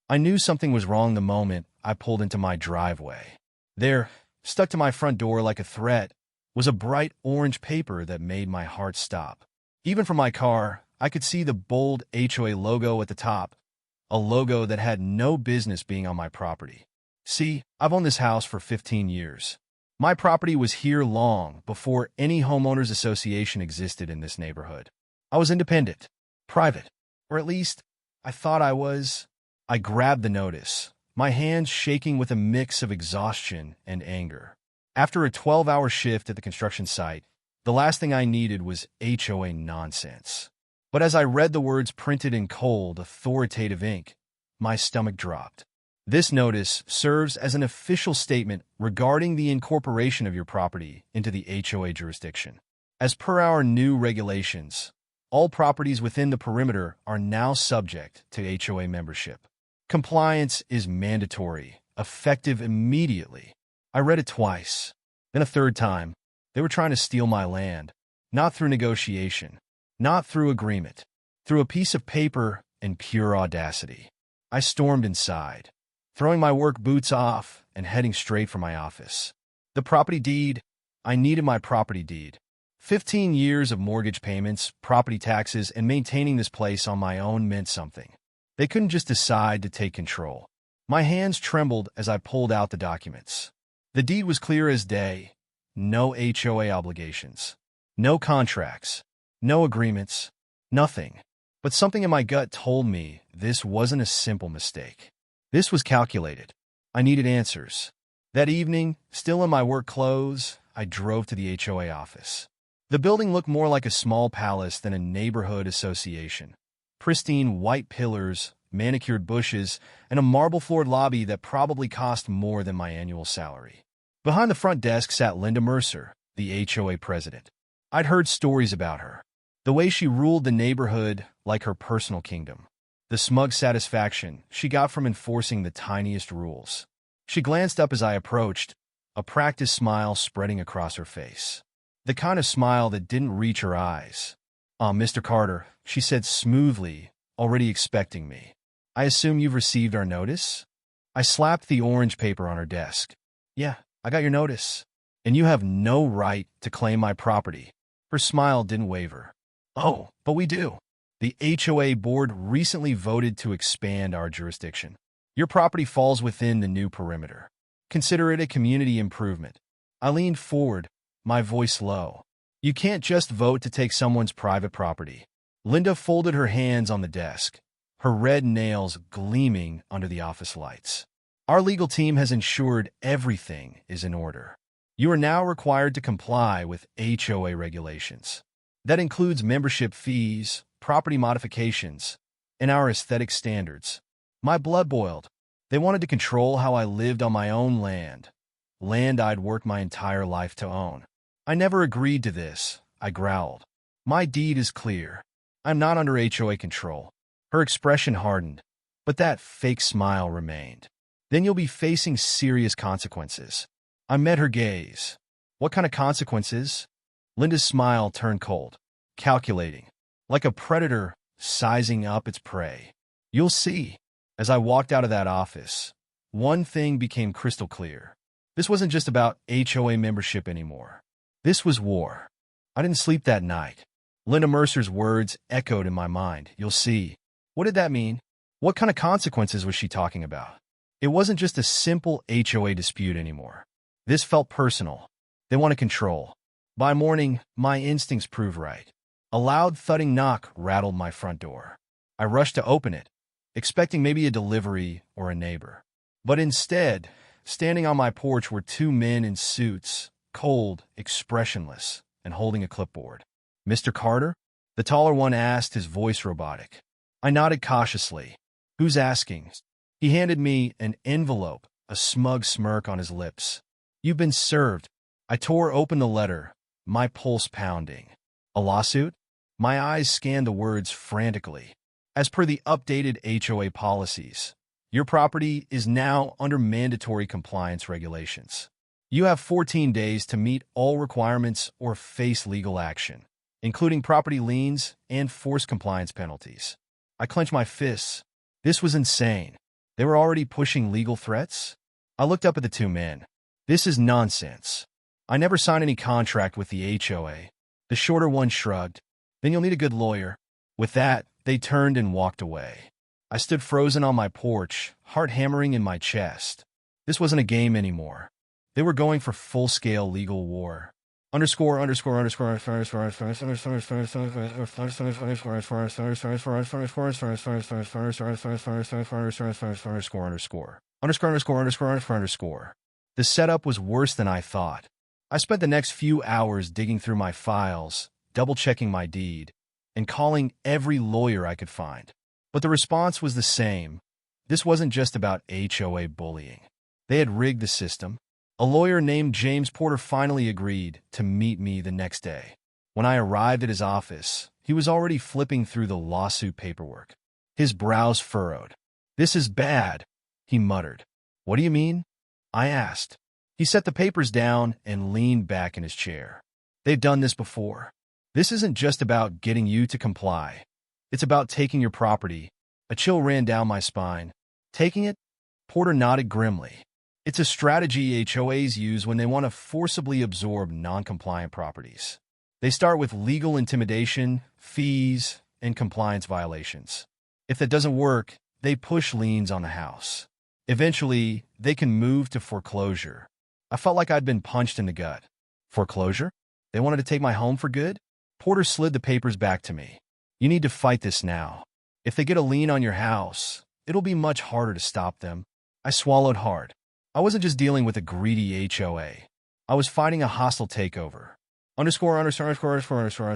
I knew something was wrong the moment I pulled into my driveway. There, stuck to my front door like a threat, was a bright orange paper that made my heart stop. Even from my car, I could see the bold HOA logo at the top, a logo that had no business being on my property. See, I've owned this house for 15 years. My property was here long before any homeowners association existed in this neighborhood. I was independent, private, or at least I thought I was. I grabbed the notice, my hands shaking with a mix of exhaustion and anger. After a 12-hour shift at the construction site, the last thing I needed was HOA nonsense. But as I read the words printed in cold, authoritative ink, my stomach dropped. This notice serves as an official statement regarding the incorporation of your property into the HOA jurisdiction. As per our new regulations, all properties within the perimeter are now subject to HOA membership. Compliance is mandatory, effective immediately. I read it twice, then a third time. They were trying to steal my land, not through negotiation, not through agreement, through a piece of paper and pure audacity. I stormed inside, throwing my work boots off and heading straight for my office. The property deed. I needed my property deed. 15 years of mortgage payments, property taxes, and maintaining this place on my own meant something. They couldn't just decide to take control. My hands trembled as I pulled out the documents. The deed was clear as day. No HOA obligations. No contracts. No agreements. Nothing. But something in my gut told me this wasn't a simple mistake. This was calculated. I needed answers. That evening, still in my work clothes, I drove to the HOA office. The building looked more like a small palace than a neighborhood association. Pristine white pillars, manicured bushes, and a marble-floored lobby that probably cost more than my annual salary. Behind the front desk sat Linda Mercer, the HOA president. I'd heard stories about her. The way she ruled the neighborhood like her personal kingdom. The smug satisfaction she got from enforcing the tiniest rules. She glanced up as I approached, a practiced smile spreading across her face. The kind of smile that didn't reach her eyes. Mr. Carter, she said smoothly, already expecting me. I assume you've received our notice? I slapped the orange paper on her desk. Yeah, I got your notice. And you have no right to claim my property. Her smile didn't waver. Oh, but we do. The HOA board recently voted to expand our jurisdiction. Your property falls within the new perimeter. Consider it a community improvement. I leaned forward, my voice low. You can't just vote to take someone's private property. Linda folded her hands on the desk, her red nails gleaming under the office lights. Our legal team has ensured everything is in order. You are now required to comply with HOA regulations. That includes membership fees, property modifications, and our aesthetic standards. My blood boiled. They wanted to control how I lived on my own land I'd worked my entire life to own. I never agreed to this, I growled. My deed is clear. I'm not under HOA control. Her expression hardened, but that fake smile remained. Then you'll be facing serious consequences. I met her gaze. What kind of consequences? Linda's smile turned cold, calculating, like a predator sizing up its prey. You'll see. As I walked out of that office, one thing became crystal clear. This wasn't just about HOA membership anymore. This was war. I didn't sleep that night. Linda Mercer's words echoed in my mind. You'll see. What did that mean? What kind of consequences was she talking about? It wasn't just a simple HOA dispute anymore. This felt personal. They wanted control. By morning, my instincts proved right. A loud thudding knock rattled my front door. I rushed to open it, expecting maybe a delivery or a neighbor. But instead, standing on my porch were two men in suits, cold, expressionless, and holding a clipboard. Mr. Carter? The taller one asked, his voice robotic. I nodded cautiously. Who's asking? He handed me an envelope, a smug smirk on his lips. You've been served. I tore open the letter, my pulse pounding. A lawsuit? My eyes scanned the words frantically. As per the updated HOA policies, your property is now under mandatory compliance regulations. You have 14 days to meet all requirements or face legal action, including property liens and forced compliance penalties. I clenched my fists. This was insane. They were already pushing legal threats? I looked up at the two men. This is nonsense. I never signed any contract with the HOA. The shorter one shrugged. Then you'll need a good lawyer. With that, they turned and walked away. I stood frozen on my porch, heart hammering in my chest. This wasn't a game anymore. They were going for full-scale legal war. Underscore, underscore, underscore, underscore, underscore. The setup was worse than I thought. I spent the next few hours digging through my files, double-checking my deed, and calling every lawyer I could find. But the response was the same. This wasn't just about HOA bullying. They had rigged the system. A lawyer named James Porter finally agreed to meet me the next day. When I arrived at his office, he was already flipping through the lawsuit paperwork. His brows furrowed. "This is bad," he muttered. "What do you mean?" I asked. He set the papers down and leaned back in his chair. "They've done this before. This isn't just about getting you to comply. It's about taking your property." A chill ran down my spine. "Taking it?" Porter nodded grimly. "It's a strategy HOAs use when they want to forcibly absorb non-compliant properties. They start with legal intimidation, fees, and compliance violations. If that doesn't work, they push liens on the house. Eventually, they can move to foreclosure." I felt like I'd been punched in the gut. Foreclosure? They wanted to take my home for good? Porter slid the papers back to me. "You need to fight this now. If they get a lien on your house, it'll be much harder to stop them." I swallowed hard. I wasn't just dealing with a greedy HOA. I was fighting a hostile takeover. Underscore, underscore, underscore, underscore, underscore,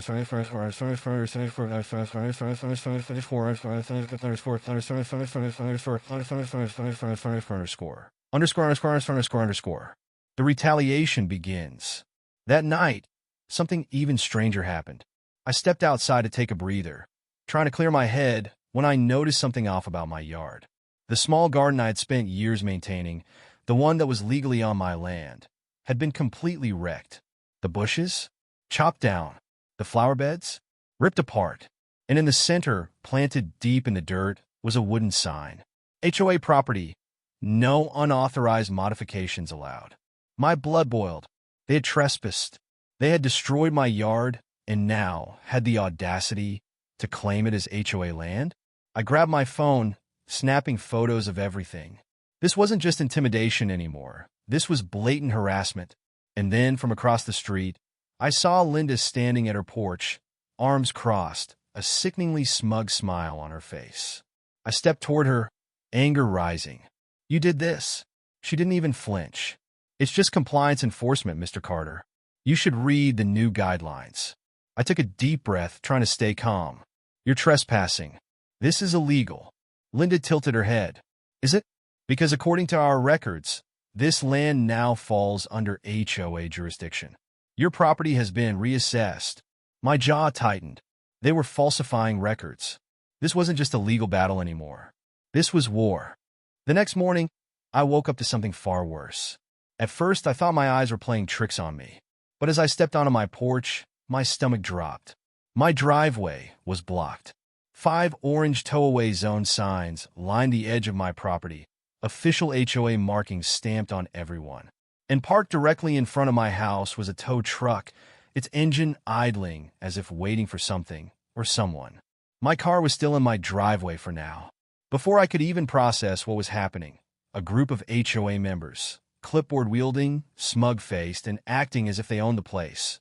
underscore, underscore. The retaliation begins. That night, something even stranger happened. I stepped outside to take a breather, trying to clear my head when I noticed something off about my yard. The small garden I had spent years maintaining, the one that was legally on my land, had been completely wrecked. The bushes, chopped down. The flower beds, ripped apart. And in the center, planted deep in the dirt, was a wooden sign. HOA property. No unauthorized modifications allowed. My blood boiled. They had trespassed. They had destroyed my yard and now had the audacity to claim it as HOA land. I grabbed my phone, snapping photos of everything. This wasn't just intimidation anymore. This was blatant harassment. And then, from across the street, I saw Linda standing at her porch, arms crossed, a sickeningly smug smile on her face. I stepped toward her, anger rising. "You did this." She didn't even flinch. "It's just compliance enforcement, Mr. Carter. You should read the new guidelines." I took a deep breath, trying to stay calm. "You're trespassing. This is illegal." Linda tilted her head. "Is it? Because according to our records, this land now falls under HOA jurisdiction. Your property has been reassessed." My jaw tightened. They were falsifying records. This wasn't just a legal battle anymore. This was war. The next morning, I woke up to something far worse. At first, I thought my eyes were playing tricks on me. But as I stepped onto my porch, my stomach dropped. My driveway was blocked. 5 orange tow-away zone signs lined the edge of my property, official HOA markings stamped on everyone. And parked directly in front of my house was a tow truck, its engine idling as if waiting for something or someone. My car was still in my driveway for now. Before I could even process what was happening, a group of HOA members, clipboard-wielding, smug-faced, and acting as if they owned the place,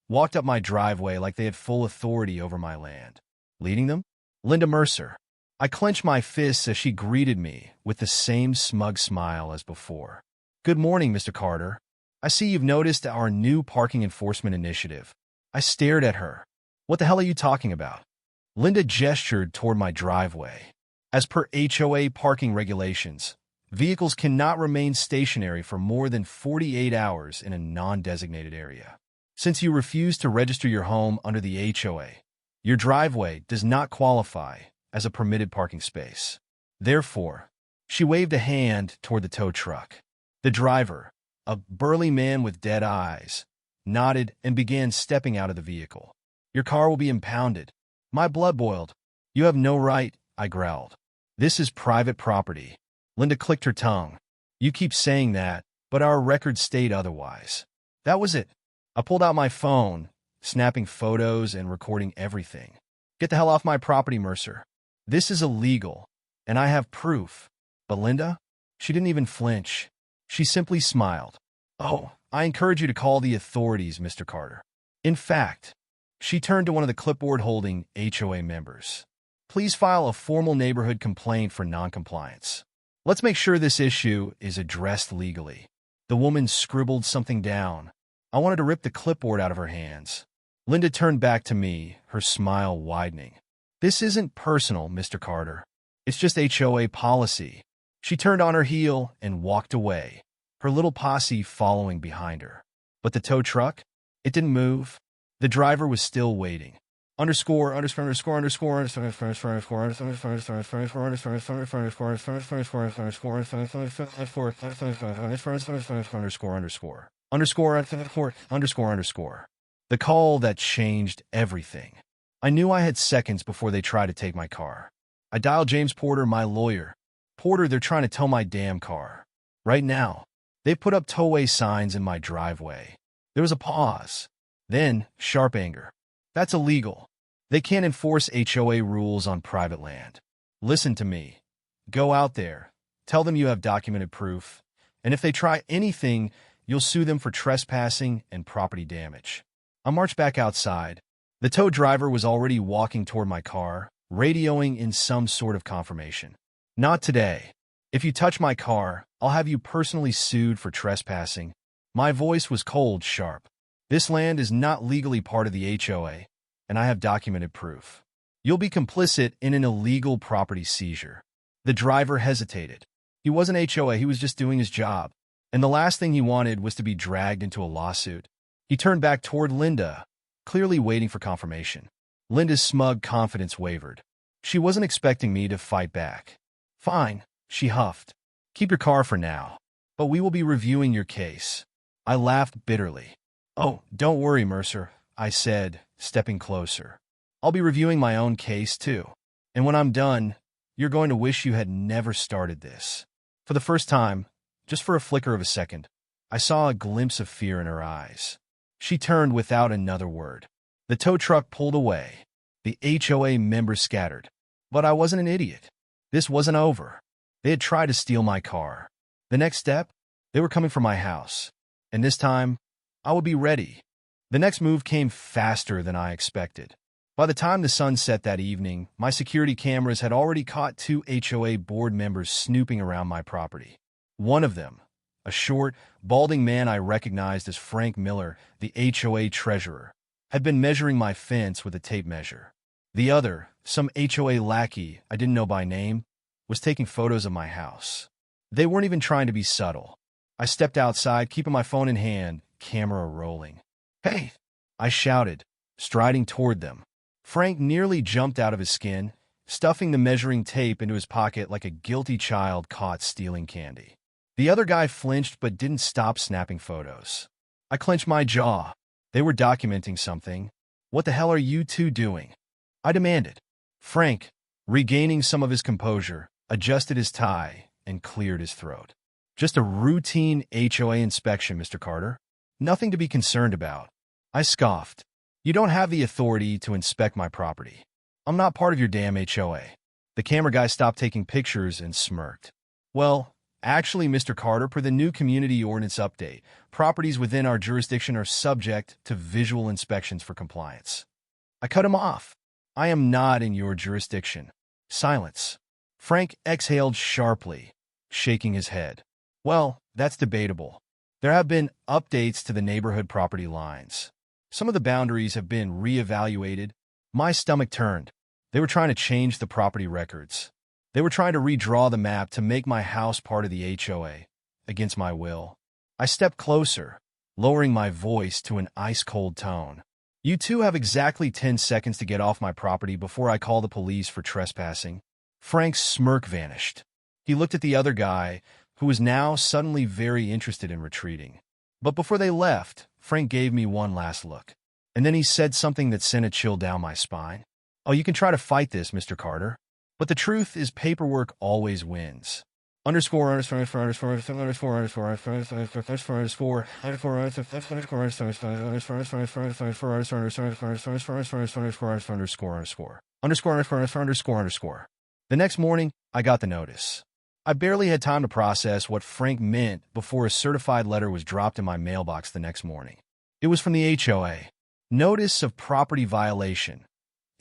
walked up my driveway like they had full authority over my land. Leading them? Linda Mercer. I clenched my fists as she greeted me with the same smug smile as before. "Good morning, Mr. Carter. I see you've noticed our new parking enforcement initiative." I stared at her. "What the hell are you talking about?" Linda gestured toward my driveway. "As per HOA parking regulations, vehicles cannot remain stationary for more than 48 hours in a non-designated area. Since you refuse to register your home under the HOA, your driveway does not qualify as a permitted parking space. Therefore," she waved a hand toward the tow truck. The driver, a burly man with dead eyes, nodded and began stepping out of the vehicle. "Your car will be impounded." My blood boiled. "You have no right," I growled. "This is private property." Linda clicked her tongue. You keep saying that, but our records state otherwise. That was it. I pulled out my phone, snapping photos and recording everything. Get the hell off my property, Mercer. This is illegal, and I have proof. But Linda? She didn't even flinch. She simply smiled. Oh, I encourage you to call the authorities, Mr. Carter. In fact, she turned to one of the clipboard-holding HOA members. Please file a formal neighborhood complaint for noncompliance. Let's make sure this issue is addressed legally. The woman scribbled something down. I wanted to rip the clipboard out of her hands. Linda turned back to me, her smile widening. This isn't personal, Mr. Carter. It's just HOA policy. She turned on her heel and walked away, her little posse following behind her. But the tow truck? It didn't move. The driver was still waiting. Underscore. The call that changed everything. I knew I had seconds before they tried to take my car. I dialed James Porter, my lawyer. Porter, they're trying to tow my damn car. Right now. They put up towaway signs in my driveway. There was a pause. Then, sharp anger. That's illegal. They can't enforce HOA rules on private land. Listen to me. Go out there. Tell them you have documented proof. And if they try anything, you'll sue them for trespassing and property damage. I marched back outside. The tow driver was already walking toward my car, radioing in some sort of confirmation. Not today. If you touch my car, I'll have you personally sued for trespassing. My voice was cold, sharp. This land is not legally part of the HOA, and I have documented proof. You'll be complicit in an illegal property seizure. The driver hesitated. He wasn't HOA, he was just doing his job. And the last thing he wanted was to be dragged into a lawsuit. He turned back toward Linda, clearly waiting for confirmation. Linda's smug confidence wavered. She wasn't expecting me to fight back. Fine, she huffed. Keep your car for now, but we will be reviewing your case. I laughed bitterly. Oh, don't worry, Mercer, I said, stepping closer. I'll be reviewing my own case, too. And when I'm done, you're going to wish you had never started this. For the first time, just for a flicker of a second, I saw a glimpse of fear in her eyes. She turned without another word. The tow truck pulled away. The HOA members scattered. But I wasn't an idiot. This wasn't over. They had tried to steal my car. The next step, they were coming for my house. And this time, I would be ready. The next move came faster than I expected. By the time the sun set that evening, my security cameras had already caught 2 HOA board members snooping around my property. One of them, a short, balding man I recognized as Frank Miller, the HOA treasurer, had been measuring my fence with a tape measure. The other, some HOA lackey I didn't know by name, was taking photos of my house. They weren't even trying to be subtle. I stepped outside, keeping my phone in hand, camera rolling. Hey! I shouted, striding toward them. Frank nearly jumped out of his skin, stuffing the measuring tape into his pocket like a guilty child caught stealing candy. The other guy flinched but didn't stop snapping photos. I clenched my jaw. They were documenting something. What the hell are you two doing? I demanded. Frank, regaining some of his composure, adjusted his tie and cleared his throat. Just a routine HOA inspection, Mr. Carter. Nothing to be concerned about. I scoffed. You don't have the authority to inspect my property. I'm not part of your damn HOA. The camera guy stopped taking pictures and smirked. Well, actually, Mr. Carter, per the new community ordinance update, properties within our jurisdiction are subject to visual inspections for compliance. I cut him off. I am not in your jurisdiction. Silence. Frank exhaled sharply, shaking his head. Well, that's debatable. There have been updates to the neighborhood property lines. Some of the boundaries have been reevaluated. My stomach turned. They were trying to change the property records. They were trying to redraw the map to make my house part of the HOA, against my will. I stepped closer, lowering my voice to an ice-cold tone. You two have exactly 10 seconds to get off my property before I call the police for trespassing. Frank's smirk vanished. He looked at the other guy, who was now suddenly very interested in retreating. But before they left, Frank gave me one last look. And then he said something that sent a chill down my spine. Oh, you can try to fight this, Mr. Carter. But the truth is paperwork always wins. underscore underscore underscore underscore underscore underscore underscore underscore underscore. The next morning, I got the notice. I barely had time to process what Frank meant before a certified letter was dropped in my mailbox the next morning. It was from the HOA. Notice of property violation.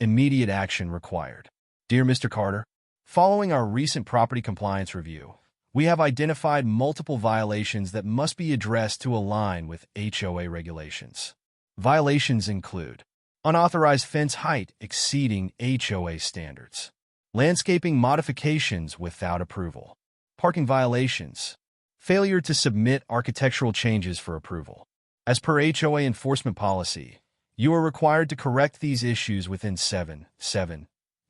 Immediate action required. Dear Mr. Carter, following our recent property compliance review, we have identified multiple violations that must be addressed to align with HOA regulations. Violations include unauthorized fence height exceeding HOA standards, landscaping modifications without approval, parking violations, failure to submit architectural changes for approval. As per HOA enforcement policy, you are required to correct these issues within 7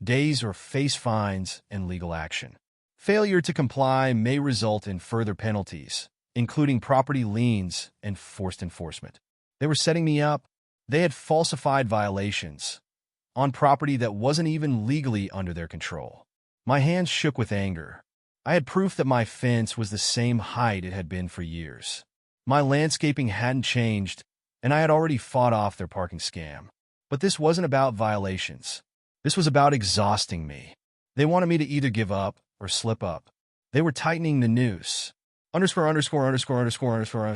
days or face fines and legal action. Failure to comply may result in further penalties, including property liens and forced enforcement. They were setting me up. They had falsified violations on property that wasn't even legally under their control. My hands shook with anger. I had proof that my fence was the same height it had been for years. My landscaping hadn't changed, and I had already fought off their parking scam. But this wasn't about violations. This was about exhausting me. They wanted me to either give up or slip up. They were tightening the noose. Underscore underscore underscore underscore underscore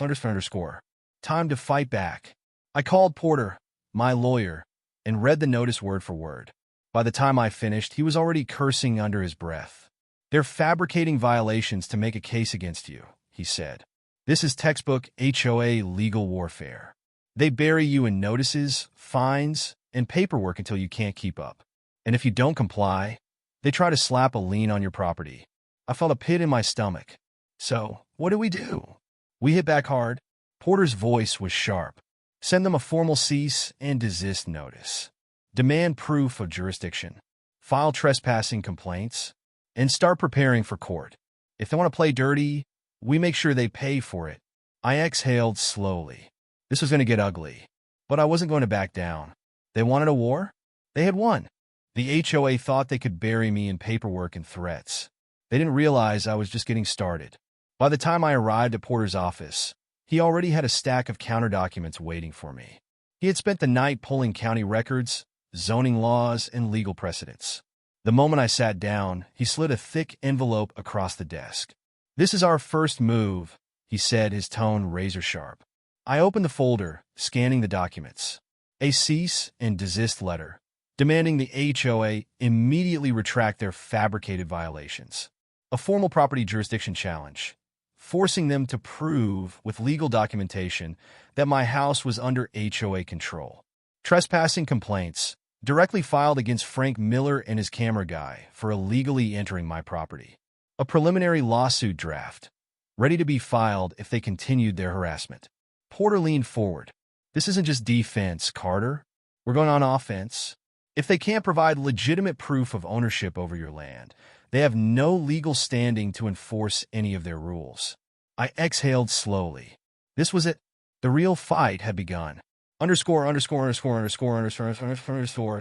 underscore underscore. Time to fight back. I called Porter, my lawyer, and read the notice word for word. By the time I finished, he was already cursing under his breath. They're fabricating violations to make a case against you, he said. This is textbook HOA legal warfare. They bury you in notices, fines, and paperwork until you can't keep up. And if you don't comply, they try to slap a lien on your property. I felt a pit in my stomach. So, what do? We hit back hard. Porter's voice was sharp. Send them a formal cease and desist notice. Demand proof of jurisdiction. File trespassing complaints. And start preparing for court. If they want to play dirty, we make sure they pay for it. I exhaled slowly. This was going to get ugly. But I wasn't going to back down. They wanted a war? They had won. The HOA thought they could bury me in paperwork and threats. They didn't realize I was just getting started. By the time I arrived at Porter's office, he already had a stack of counter documents waiting for me. He had spent the night pulling county records, zoning laws, and legal precedents. The moment I sat down, he slid a thick envelope across the desk. This is our first move, he said, his tone razor-sharp. I opened the folder, scanning the documents. A cease and desist letter, demanding the HOA immediately retract their fabricated violations. A formal property jurisdiction challenge, forcing them to prove with legal documentation that my house was under HOA control. Trespassing complaints, directly filed against Frank Miller and his camera guy for illegally entering my property. A preliminary lawsuit draft, ready to be filed if they continued their harassment. Porter leaned forward. This isn't just defense, Carter. We're going on offense. If they can't provide legitimate proof of ownership over your land, they have no legal standing to enforce any of their rules. I exhaled slowly. This was it. The real fight had begun. Underscore underscore underscore underscore underscore underscore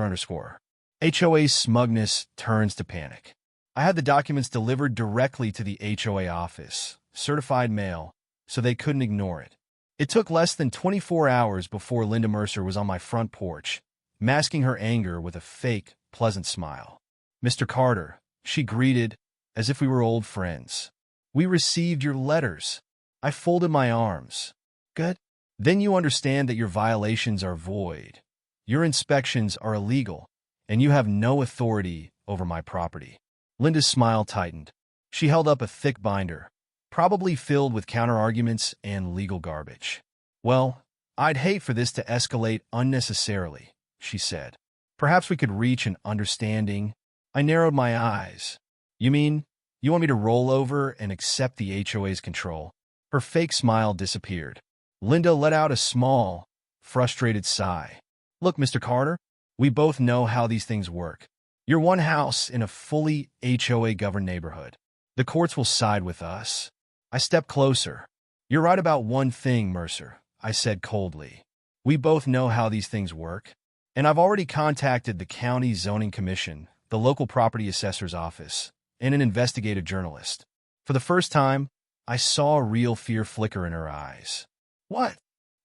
underscore. HOA's smugness turns to panic. I had the documents delivered directly to the HOA office, certified mail, so they couldn't ignore it. It took less than 24 hours before Linda Mercer was on my front porch, masking her anger with a fake, pleasant smile. Mr. Carter, she greeted, as if we were old friends. We received your letters. I folded my arms. Good. Then you understand that your violations are void. Your inspections are illegal, and you have no authority over my property. Linda's smile tightened. She held up a thick binder, probably filled with counter-arguments and legal garbage. Well, I'd hate for this to escalate unnecessarily, she said. Perhaps we could reach an understanding. I narrowed my eyes. You mean, you want me to roll over and accept the HOA's control? Her fake smile disappeared. Linda let out a small, frustrated sigh. Look, Mr. Carter, we both know how these things work. You're one house in a fully HOA-governed neighborhood. The courts will side with us. I stepped closer. You're right about one thing, Mercer, I said coldly. We both know how these things work. And I've already contacted the county zoning commission, the local property assessor's office, and an investigative journalist. For the first time, I saw a real fear flicker in her eyes. What?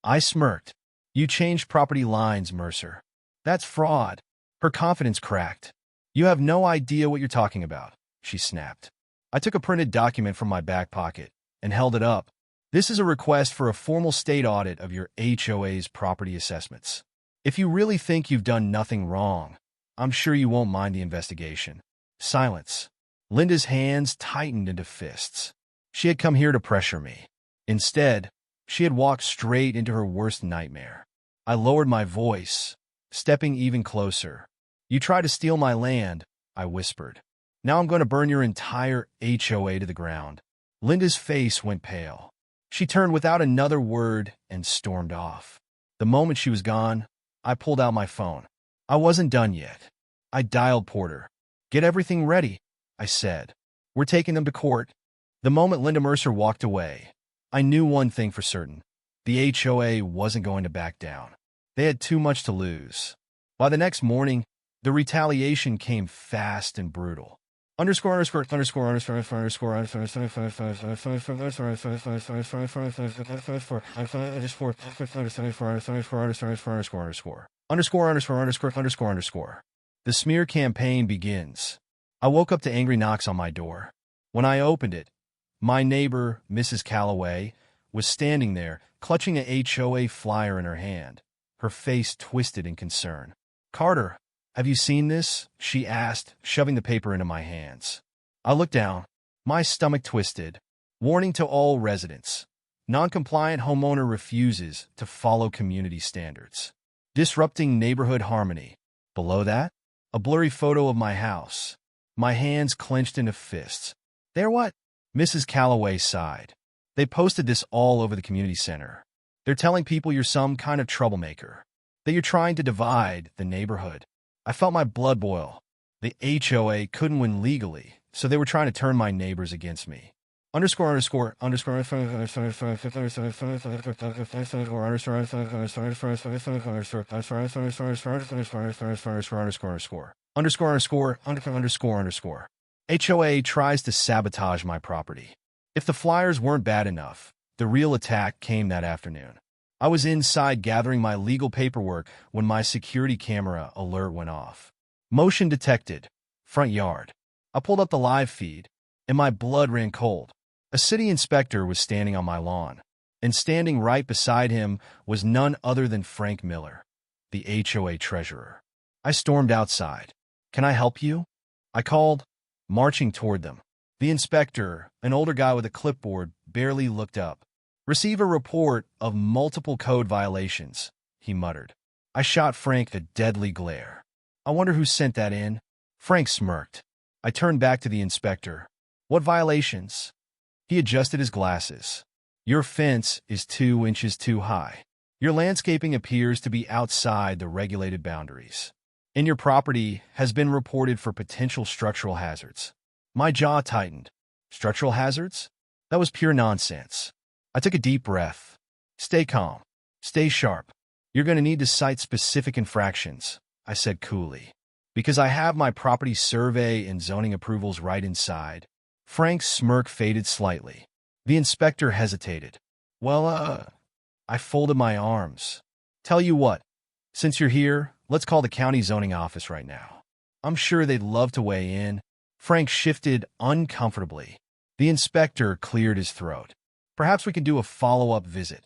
I smirked. You changed property lines, Mercer. That's fraud. Her confidence cracked. You have no idea what you're talking about, she snapped. I took a printed document from my back pocket and held it up. This is a request for a formal state audit of your HOA's property assessments. If you really think you've done nothing wrong, I'm sure you won't mind the investigation. Silence. Linda's hands tightened into fists. She had come here to pressure me. Instead, she had walked straight into her worst nightmare. I lowered my voice, stepping even closer. You tried to steal my land, I whispered. Now I'm going to burn your entire HOA to the ground. Linda's face went pale. She turned without another word and stormed off. The moment she was gone, I pulled out my phone. I wasn't done yet. I dialed Porter. Get everything ready, I said. We're taking them to court. The moment Linda Mercer walked away, I knew one thing for certain. The HOA wasn't going to back down. They had too much to lose. By the next morning, the retaliation came fast and brutal. Underscore, underscore, underscore, underscore, underscore, underscore, underscore. The smear campaign begins. I woke up to angry knocks on my door. When I opened it, my neighbor, Mrs. Calloway, was standing there, clutching a HOA flyer in her hand, her face twisted in concern. Carter, have you seen this? She asked, shoving the paper into my hands. I looked down. My stomach twisted. Warning to all residents. Non-compliant homeowner refuses to follow community standards. Disrupting neighborhood harmony. Below that, a blurry photo of my house. My hands clenched into fists. They're what? Mrs. Calloway sighed. They posted this all over the community center. They're telling people you're some kind of troublemaker. That you're trying to divide the neighborhood. I felt my blood boil. The HOA couldn't win legally, so they were trying to turn my neighbors against me. Underscore, underscore, underscore, underscore, underscore. HOA tries to sabotage my property. If the flyers weren't bad enough, the real attack came that afternoon. I was inside gathering my legal paperwork when my security camera alert went off. Motion detected. Front yard. I pulled up the live feed, and my blood ran cold. A city inspector was standing on my lawn, and standing right beside him was none other than Frank Miller, the HOA treasurer. I stormed outside. Can I help you? I called, marching toward them. The inspector, an older guy with a clipboard, barely looked up. Receive a report of multiple code violations, he muttered. I shot Frank a deadly glare. I wonder who sent that in. Frank smirked. I turned back to the inspector. What violations? He adjusted his glasses. Your fence is 2 inches too high. Your landscaping appears to be outside the regulated boundaries. And your property has been reported for potential structural hazards. My jaw tightened. Structural hazards? That was pure nonsense. I took a deep breath. Stay calm. Stay sharp. You're going to need to cite specific infractions, I said coolly. Because I have my property survey and zoning approvals right inside. Frank's smirk faded slightly. The inspector hesitated. Well, I folded my arms. Tell you what, since you're here, let's call the county zoning office right now. I'm sure they'd love to weigh in. Frank shifted uncomfortably. The inspector cleared his throat. Perhaps we can do a follow-up visit.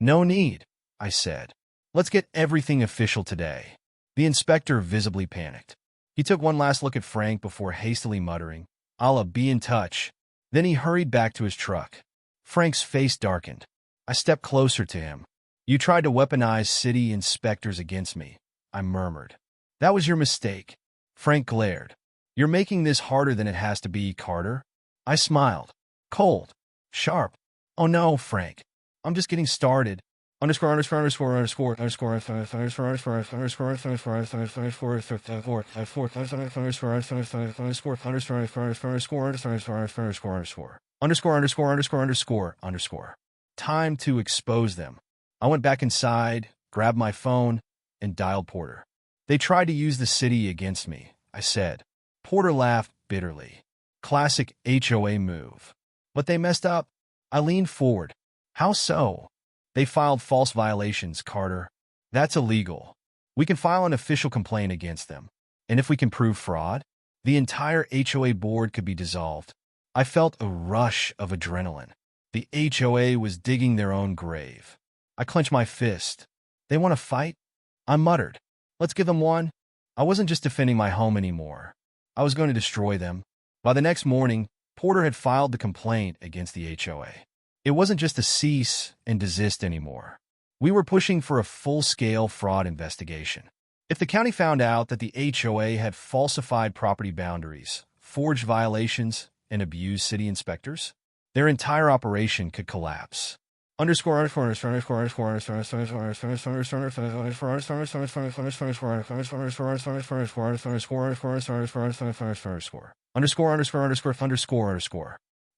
No need, I said. Let's get everything official today. The inspector visibly panicked. He took one last look at Frank before hastily muttering, I'll be in touch. Then he hurried back to his truck. Frank's face darkened. I stepped closer to him. You tried to weaponize city inspectors against me, I murmured. That was your mistake. Frank glared. You're making this harder than it has to be, Carter. I smiled. Cold. Sharp. Oh no, Frank. I'm just getting started. Time to expose them. I went back inside, grabbed my phone, and dialed Porter. They tried to use the city against me, I said. Porter laughed bitterly. Classic HOA move. But they messed up. I leaned forward. How so? They filed false violations, Carter. That's illegal. We can file an official complaint against them. And if we can prove fraud, the entire HOA board could be dissolved. I felt a rush of adrenaline. The HOA was digging their own grave. I clenched my fist. They want to fight? I muttered. Let's give them one. I wasn't just defending my home anymore. I was going to destroy them. By the next morning, Porter had filed the complaint against the HOA. It wasn't just a cease and desist anymore. We were pushing for a full-scale fraud investigation. If the county found out that the HOA had falsified property boundaries, forged violations, and abused city inspectors, their entire operation could collapse.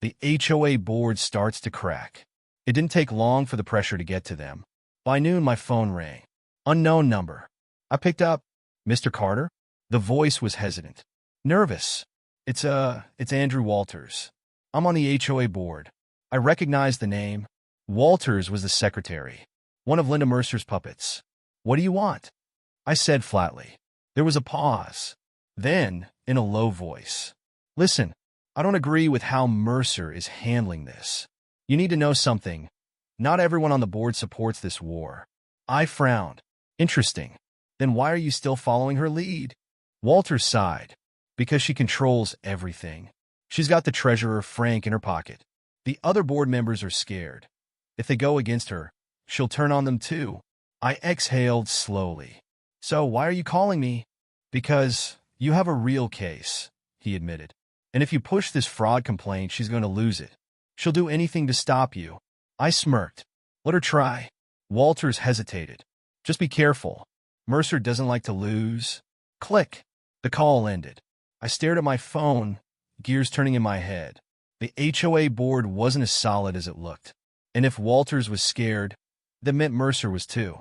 The HOA board starts to crack. It didn't take long for the pressure to get to them. By noon, my phone rang. Unknown number. I picked up. Mr. Carter? The voice was hesitant. Nervous. It's Andrew Walters. I'm on the HOA board. I recognized the name. Walters was the secretary, one of Linda Mercer's puppets. What do you want? I said flatly. There was a pause. Then, in a low voice. Listen, I don't agree with how Mercer is handling this. You need to know something. Not everyone on the board supports this war. I frowned. Interesting. Then why are you still following her lead? Walters sighed. Because she controls everything. She's got the treasurer, Frank, in her pocket. The other board members are scared. If they go against her, she'll turn on them too. I exhaled slowly. So why are you calling me? Because you have a real case, he admitted. And if you push this fraud complaint, she's going to lose it. She'll do anything to stop you. I smirked. Let her try. Walters hesitated. Just be careful. Mercer doesn't like to lose. Click. The call ended. I stared at my phone, gears turning in my head. The HOA board wasn't as solid as it looked. And if Walters was scared, that meant Mercer was too.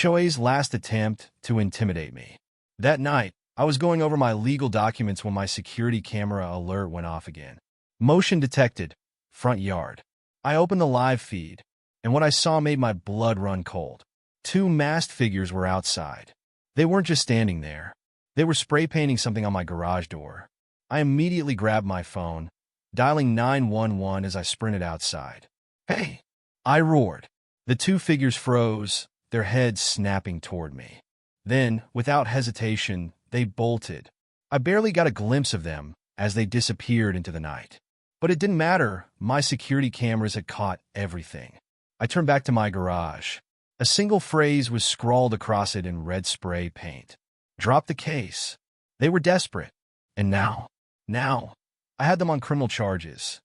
HOA's last attempt to intimidate me. That night, I was going over my legal documents when my security camera alert went off again. Motion detected. Front yard. I opened the live feed, and what I saw made my blood run cold. Two masked figures were outside. They weren't just standing there. They were spray painting something on my garage door. I immediately grabbed my phone, dialing 911 as I sprinted outside. Hey! I roared. The two figures froze, their heads snapping toward me. Then, without hesitation, they bolted. I barely got a glimpse of them as they disappeared into the night. But it didn't matter. My security cameras had caught everything. I turned back to my garage. A single phrase was scrawled across it in red spray paint. Drop the case. They were desperate. And now, I had them on criminal charges.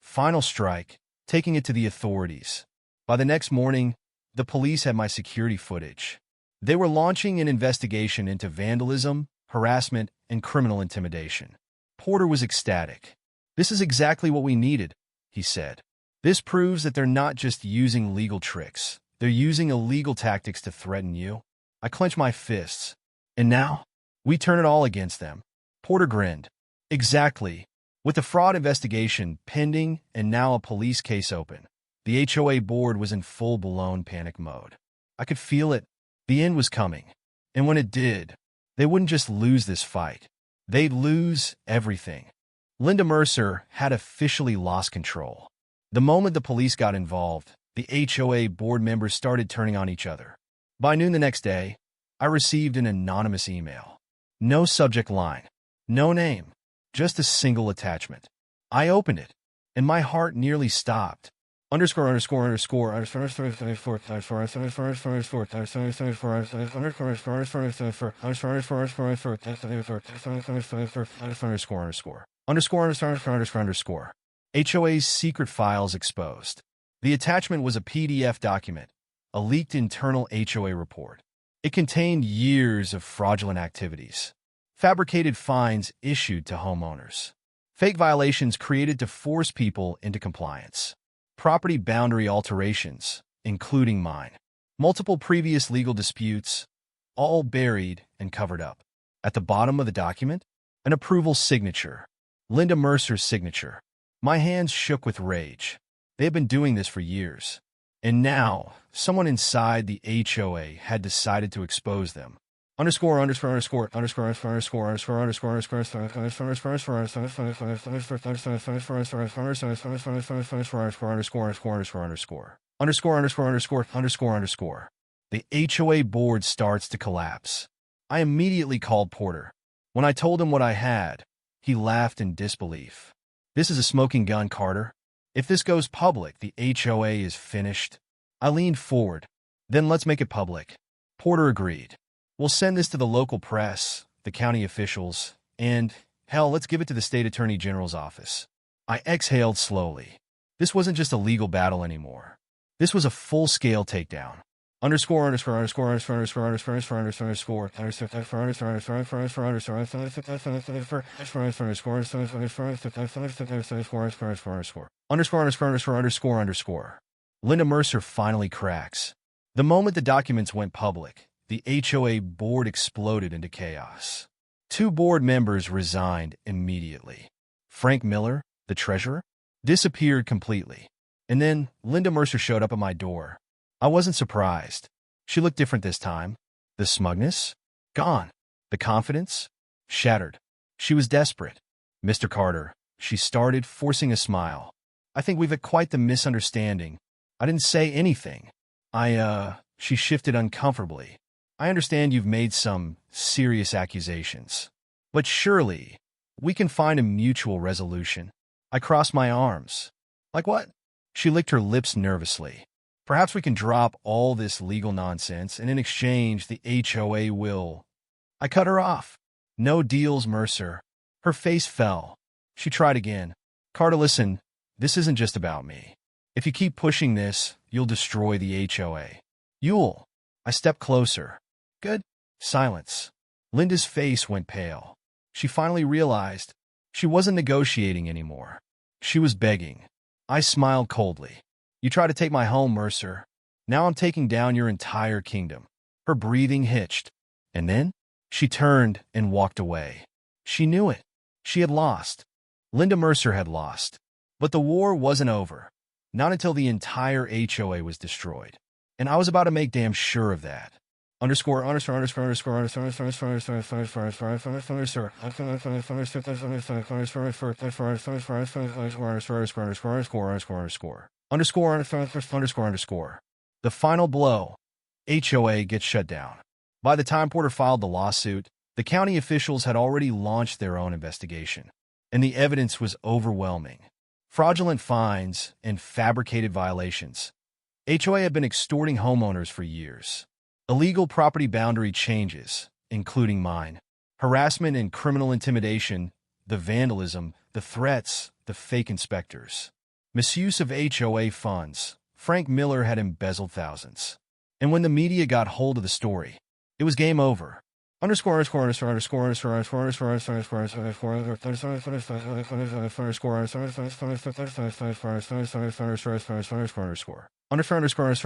Final strike, taking it to the authorities. By the next morning, the police had my security footage. They were launching an investigation into vandalism, harassment, and criminal intimidation. Porter was ecstatic. This is exactly what we needed, he said. This proves that they're not just using legal tricks. They're using illegal tactics to threaten you. I clenched my fists. And now, we turn it all against them. Porter grinned. Exactly. With the fraud investigation pending and now a police case open, the HOA board was in full-blown panic mode. I could feel it. The end was coming. And when it did, they wouldn't just lose this fight. They'd lose everything. Linda Mercer had officially lost control. The moment the police got involved, the HOA board members started turning on each other. By noon the next day, I received an anonymous email. No subject line. No name. Just a single attachment. I opened it, and my heart nearly stopped. Underscore underscore underscore underscore HOA's secret files exposed. The attachment was a PDF document, a leaked internal HOA report. It contained years of fraudulent activities, fabricated fines issued to homeowners, fake violations created to force people into compliance, property boundary alterations, including mine, multiple previous legal disputes, all buried and covered up. At the bottom of the document, an approval signature, Linda Mercer's signature. My hands shook with rage. They had been doing this for years. And now, someone inside the HOA had decided to expose them. Underscore underscore underscore underscore underscore underscore underscore underscore underscore. The HOA board starts to collapse. I immediately called Porter. When I told him what I had, he laughed in disbelief. This is a smoking gun, Carter. If this goes public, the HOA is finished. I leaned forward. Then let's make it public. Porter agreed. We'll send this to the local press, the county officials, and, hell, let's give it to the state attorney general's office. I exhaled slowly. This wasn't just a legal battle anymore. This was a full-scale takedown. Underscore underscore underscore underscore underscore underscore underscore underscore underscore. Linda Mercer finally cracks. The moment the documents went public, the HOA board exploded into chaos. 2 board members resigned immediately. Frank Miller, the treasurer, disappeared completely. And then Linda Mercer showed up at my door. I wasn't surprised. She looked different this time. The smugness? Gone. The confidence? Shattered. She was desperate. Mr. Carter, she started, forcing a smile. I think we've had quite the misunderstanding. I didn't say anything. She shifted uncomfortably. I understand you've made some serious accusations. But surely, we can find a mutual resolution. I crossed my arms. Like what? She licked her lips nervously. Perhaps we can drop all this legal nonsense, and in exchange, the HOA will... I cut her off. No deals, Mercer. Her face fell. She tried again. Carter, listen, this isn't just about me. If you keep pushing this, you'll destroy the HOA. You'll... I stepped closer. Good. Silence. Linda's face went pale. She finally realized she wasn't negotiating anymore. She was begging. I smiled coldly. You try to take my home, Mercer. Now I'm taking down your entire kingdom. Her breathing hitched. And then she turned and walked away. She knew it. She had lost. Linda Mercer had lost. But the war wasn't over. Not until the entire HOA was destroyed. And I was about to make damn sure of that. Underscore underscore underscore underscore underscore underscore underscore. The final blow. HOA gets shut down. By the time Porter filed the lawsuit, the county officials had already launched their own investigation, and the evidence was overwhelming. Fraudulent fines and fabricated violations. HOA had been extorting homeowners for years. Illegal property boundary changes, including mine. Harassment and criminal intimidation, the vandalism, the threats, the fake inspectors. Misuse of HOA funds. Frank Miller had embezzled thousands. And when the media got hold of the story, it was game over. Underscore underscore underscore underscore underscore underscore underscore underscore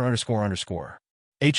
underscore underscore.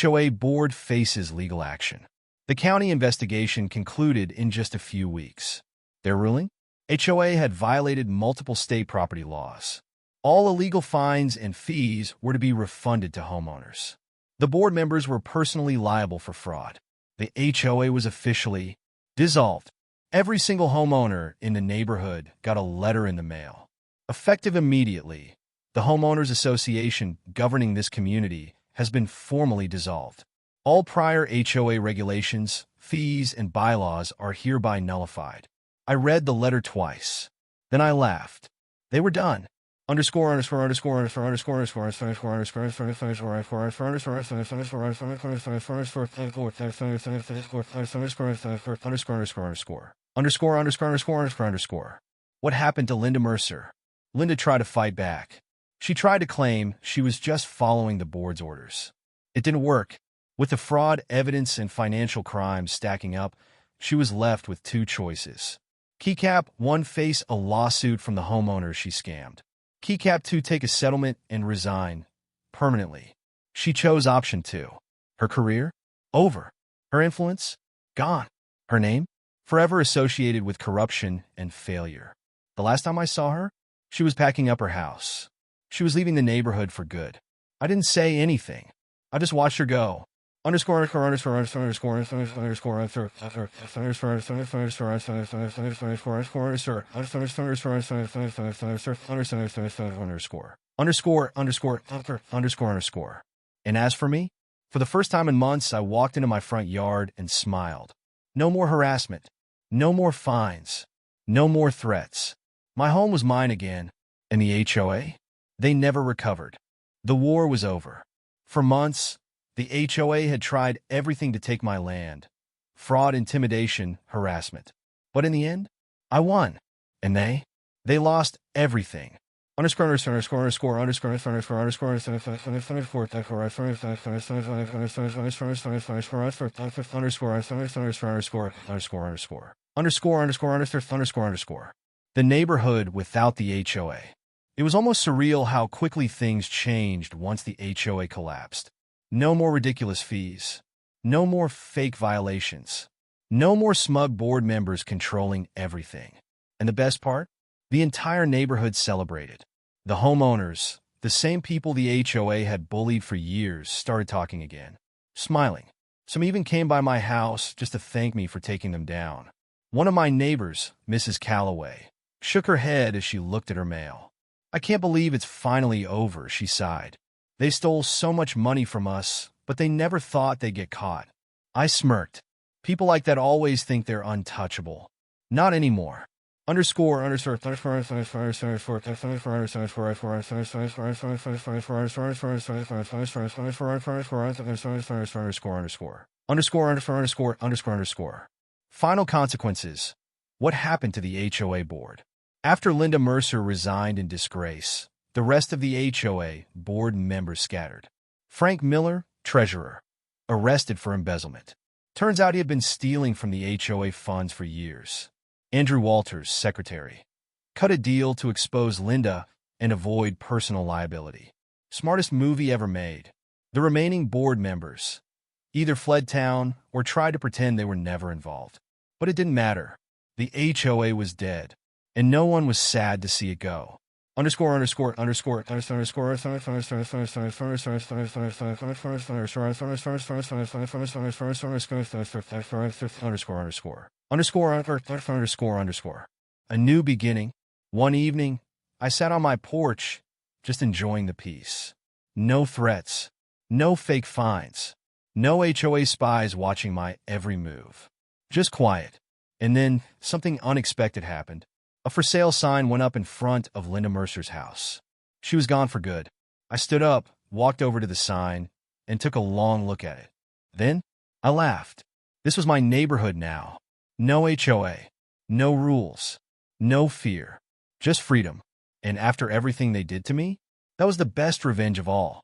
HOA board faces legal action. The county investigation concluded in just a few weeks. Their ruling? HOA had violated multiple state property laws. All illegal fines and fees were to be refunded to homeowners. The board members were personally liable for fraud. The HOA was officially dissolved. Every single homeowner in the neighborhood got a letter in the mail. Effective immediately, the Homeowners Association governing this community has been formally dissolved. All prior HOA regulations, fees, and bylaws are hereby nullified. I read the letter twice. Then I laughed. They were done. Underscore underscore underscore underscore underscore underscore underscore underscore underscore underscore underscore. What happened to Linda Mercer? Linda tried to fight back. She tried to claim she was just following the board's orders. It didn't work. With the fraud, evidence, and financial crimes stacking up, she was left with two choices. Keycap 1, face a lawsuit from the homeowners she scammed. Keycap 2, take a settlement and resign permanently. She chose option 2. Her career? Over. Her influence? Gone. Her name? Forever associated with corruption and failure. The last time I saw her, she was packing up her house. She was leaving the neighborhood for good. I didn't say anything. I just watched her go. Underscore underscore underscore underscore underscore underscore underscore underscore. And as for me, for the first time in months, I walked into my front yard and smiled. No more harassment. No more fines. No more threats. My home was mine again, and the HOA? They never recovered. The war was over. For months, the HOA had tried everything to take my land. Fraud, intimidation, harassment. But in the end, I won. And they lost everything. Underscore underscore underscore underscore underscore underscore underscore underscore underscore. The neighborhood without the HOA. It was almost surreal how quickly things changed once the HOA collapsed. No more ridiculous fees. No more fake violations. No more smug board members controlling everything. And the best part? The entire neighborhood celebrated. The homeowners, the same people the HOA had bullied for years, started talking again, smiling. Some even came by my house just to thank me for taking them down. One of my neighbors, Mrs. Calloway, shook her head as she looked at her mail. I can't believe it's finally over, she sighed. They stole so much money from us, but they never thought they'd get caught. I smirked. People like that always think they're untouchable. Not anymore. Underscore underscore underscore underscore underscore underscore. Final consequences. What happened to the HOA board? After Linda Mercer resigned in disgrace, the rest of the HOA board members scattered. Frank Miller, treasurer, arrested for embezzlement. Turns out he had been stealing from the HOA funds for years. Andrew Walters, secretary, cut a deal to expose Linda and avoid personal liability. Smartest movie ever made. The remaining board members either fled town or tried to pretend they were never involved. But it didn't matter. The HOA was dead, and no one was sad to see it go. Underscore underscore underscore underscore underscore underscore. A new beginning. One evening, I sat on my porch, just enjoying the peace. No threats, no fake fines, no HOA spies watching my every move. Just quiet. And then something unexpected happened. A for sale sign went up in front of Linda Mercer's house. She was gone for good. I stood up, walked over to the sign, and took a long look at it. Then, I laughed. This was my neighborhood now. No HOA, no rules, no fear, just freedom. And after everything they did to me, that was the best revenge of all.